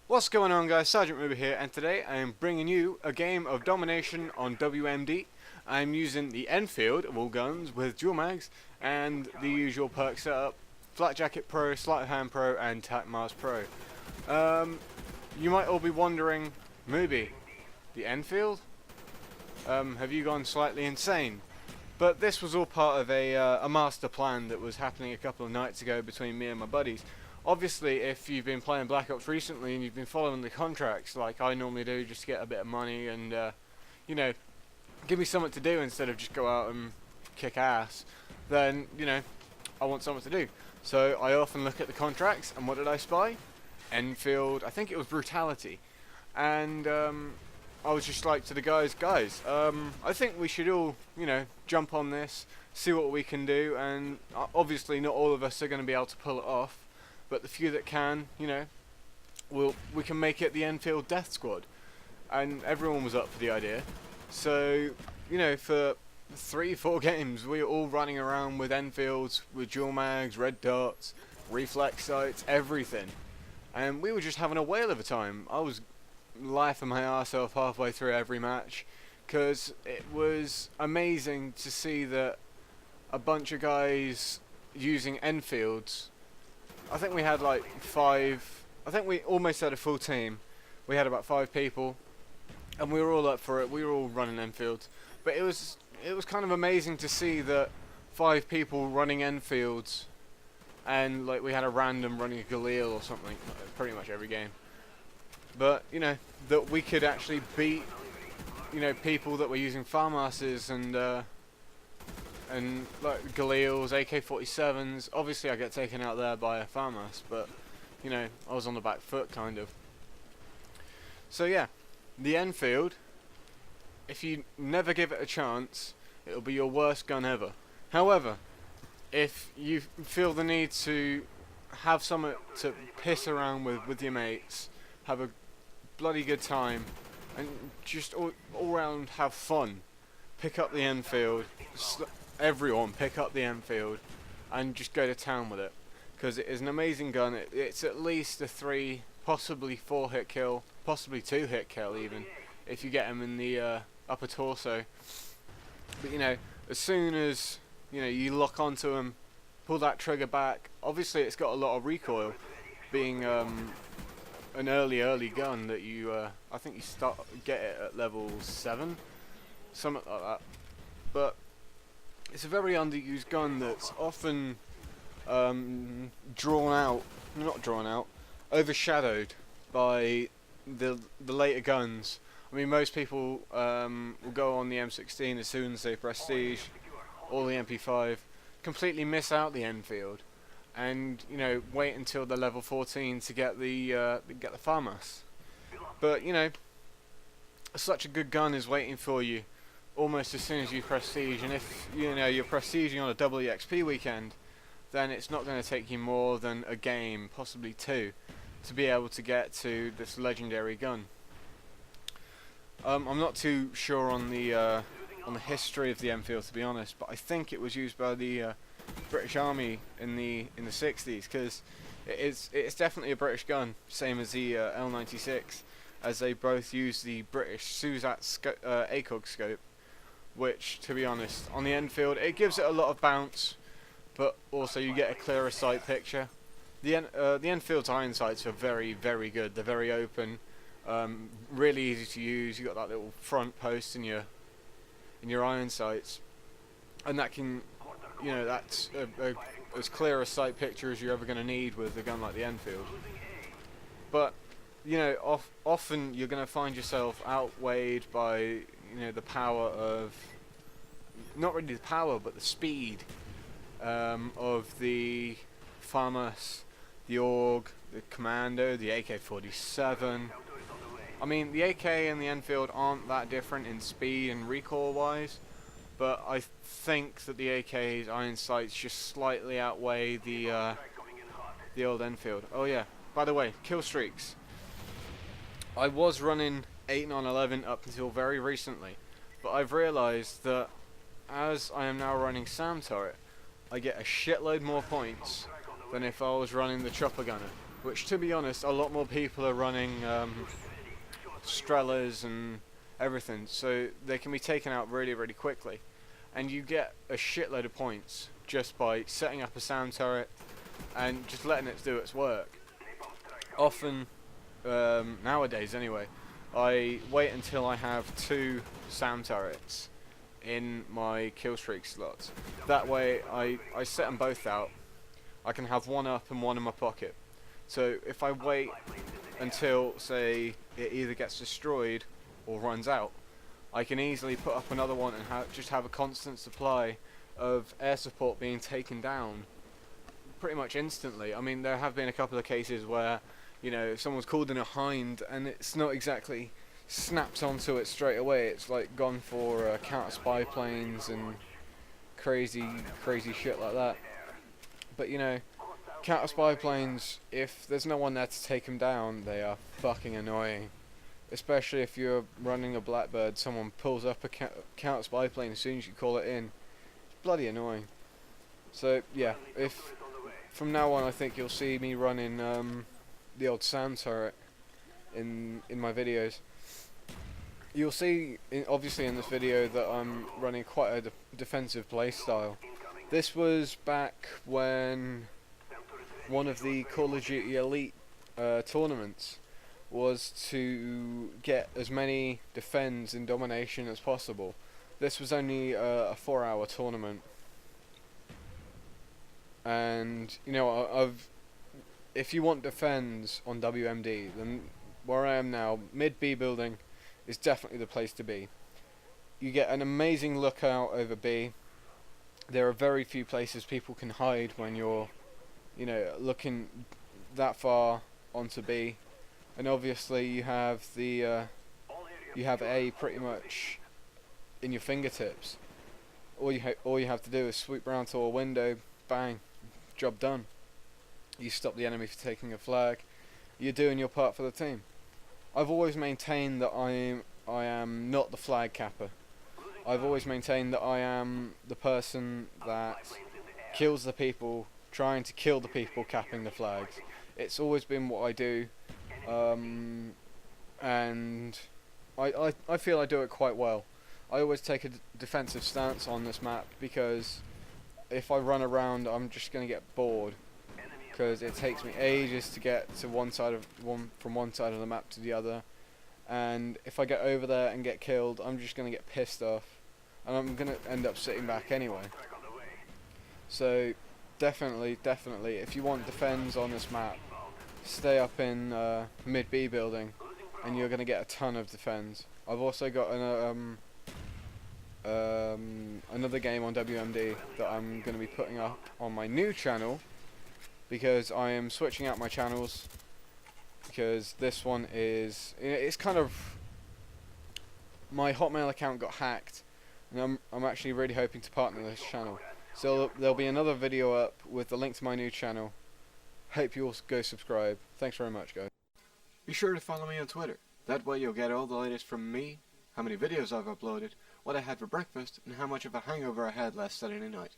What's going on, guys? Sergeant Mooby here, and today I am bringing you a game of domination on WMD. I'm using the Enfield of all guns with dual mags and the usual perk setup: Flat Jacket Pro, Sleight of Hand Pro, and Tac Mars Pro. You might all be wondering, Mooby, the Enfield? Have you gone slightly insane? But this was all part of a master plan that was happening a couple of nights ago between me and my buddies. Obviously, if you've been playing Black Ops recently and you've been following the contracts like I normally do just to get a bit of money and, you know, give me something to do instead of just go out and kick ass, then, you know, I want something to do. So I often look at the contracts, and what did I spy? Enfield, I think it was Brutality. And I was just like to the guys, I think we should all, you know, jump on this, see what we can do, and obviously not all of us are going to be able to pull it off. But the few that can, you know, we can make it the Enfield Death Squad. And everyone was up for the idea. So, you know, for 3-4 games, we were all running around with Enfields, with dual mags, red dots, reflex sights, everything. And we were just having a whale of a time. I was laughing my arse off halfway through every match, because it was amazing to see that a bunch of guys using Enfields. I think we had like 5, I think we almost had a full team. We had about 5 people, and we were all up for it. We were all running Enfields. But it was kind of amazing to see that 5 people running Enfields, and like we had a random running a Galil or something pretty much every game. But, you know, that we could actually beat, you know, people that were using FARMASs and like Galils, AK-47s. Obviously I get taken out there by a FARMAS, but, you know, I was on the back foot, kind of. So yeah, the Enfield, if you never give it a chance, it'll be your worst gun ever. However, if you feel the need to have something to piss around with your mates, have a bloody good time, and just all around have fun, pick up the Enfield. Everyone pick up the Enfield and just go to town with it, because it is an amazing gun. It's at least a 3, possibly 4 hit kill, possibly 2 hit kill even, if you get them in the upper torso. But, you know, as soon as, you know, you lock onto them, pull that trigger back. Obviously it's got a lot of recoil, being an early gun that you I think you get it at level 7, something like that. But it's a very underused gun that's often overshadowed by the later guns. I mean, most people will go on the M16 as soon as they prestige, or the MP5, completely miss out the Enfield, and, you know, wait until they're level 14 to get the FARMAS. But, you know, such a good gun is waiting for you almost as soon as you prestige, and if, you know, you're prestiging on a double EXP weekend, then it's not going to take you more than a game, possibly 2, to be able to get to this legendary gun. I'm not too sure on the history of the Enfield, to be honest, but I think it was used by the British Army in the 60s, because it's definitely a British gun, same as the L96, as they both use the British Suzat ACOG scope, which, to be honest, on the Enfield, it gives it a lot of bounce, but also you get a clearer sight picture. The Enfield's iron sights are very, very good. They're very open, really easy to use. You got that little front post in your iron sights, and that can, you know, that's as clear a sight picture as you're ever going to need with a gun like the Enfield. But, you know, often you're going to find yourself outweighed by, you know, the power of, not really the power, but the speed of the FARMAS, the AUG, the Commando, the AK-47. I mean, the AK and the Enfield aren't that different in speed and recoil wise, but I think that the AK's iron sights just slightly outweigh the old Enfield. Oh yeah, by the way, kill streaks. I was running 8 on 11 up until very recently, but I've realised that as I am now running SAM turret, I get a shitload more points than if I was running the chopper gunner, which, to be honest, a lot more people are running Strellas and everything, so they can be taken out really, really quickly. And you get a shitload of points just by setting up a sound turret and just letting it do its work. Often, nowadays anyway, I wait until I have 2 sound turrets in my kill streak slots. That way I set them both out. I can have one up and one in my pocket. So if I wait until, say, it either gets destroyed or runs out, I can easily put up another one and just have a constant supply of air support being taken down pretty much instantly. I mean, there have been a couple of cases where, you know, someone's called in a hind and it's not exactly snaps onto it straight away. It's like gone for counter spy planes and crazy shit like that. But you know, counter spy planes, if there's no one there to take them down, they are fucking annoying. Especially if you're running a Blackbird, someone pulls up a counter spy plane as soon as you call it in. It's bloody annoying. So yeah, if from now on I think you'll see me running the old sound turret in my videos. You'll see, obviously in this video, that I'm running quite a defensive playstyle. This was back when one of the Call of Duty Elite tournaments was to get as many defends in domination as possible. This was only a 4-hour tournament, and you know, if you want defends on WMD, then where I am now, mid B building is definitely the place to be. You get an amazing lookout over B. There are very few places people can hide when you're, you know, looking that far onto B. And obviously you have the you have A pretty much in your fingertips. All you have to do is swoop round to a window, bang, job done. You stop the enemy for taking a flag. You're doing your part for the team. I've always maintained that I am not the flag capper. I've always maintained that I am the person that kills the people trying to kill the people capping the flags. It's always been what I do, and I feel I do it quite well. I always take a defensive stance on this map because if I run around, I'm just going to get bored, because it takes me ages to get to from one side of the map to the other, and if I get over there and get killed, I'm just going to get pissed off, and I'm going to end up sitting back anyway. So definitely, if you want defends on this map, stay up in mid B building, and you're going to get a ton of defends. I've also got another game on WMD that I'm going to be putting up on my new channel, because I am switching out my channels, because this one is, it's kind of, my Hotmail account got hacked, and I'm actually really hoping to partner this channel. So there'll be another video up with the link to my new channel. Hope you'll go subscribe. Thanks very much, guys. Be sure to follow me on Twitter. That way you'll get all the latest from me, how many videos I've uploaded, what I had for breakfast, and how much of a hangover I had last Saturday night.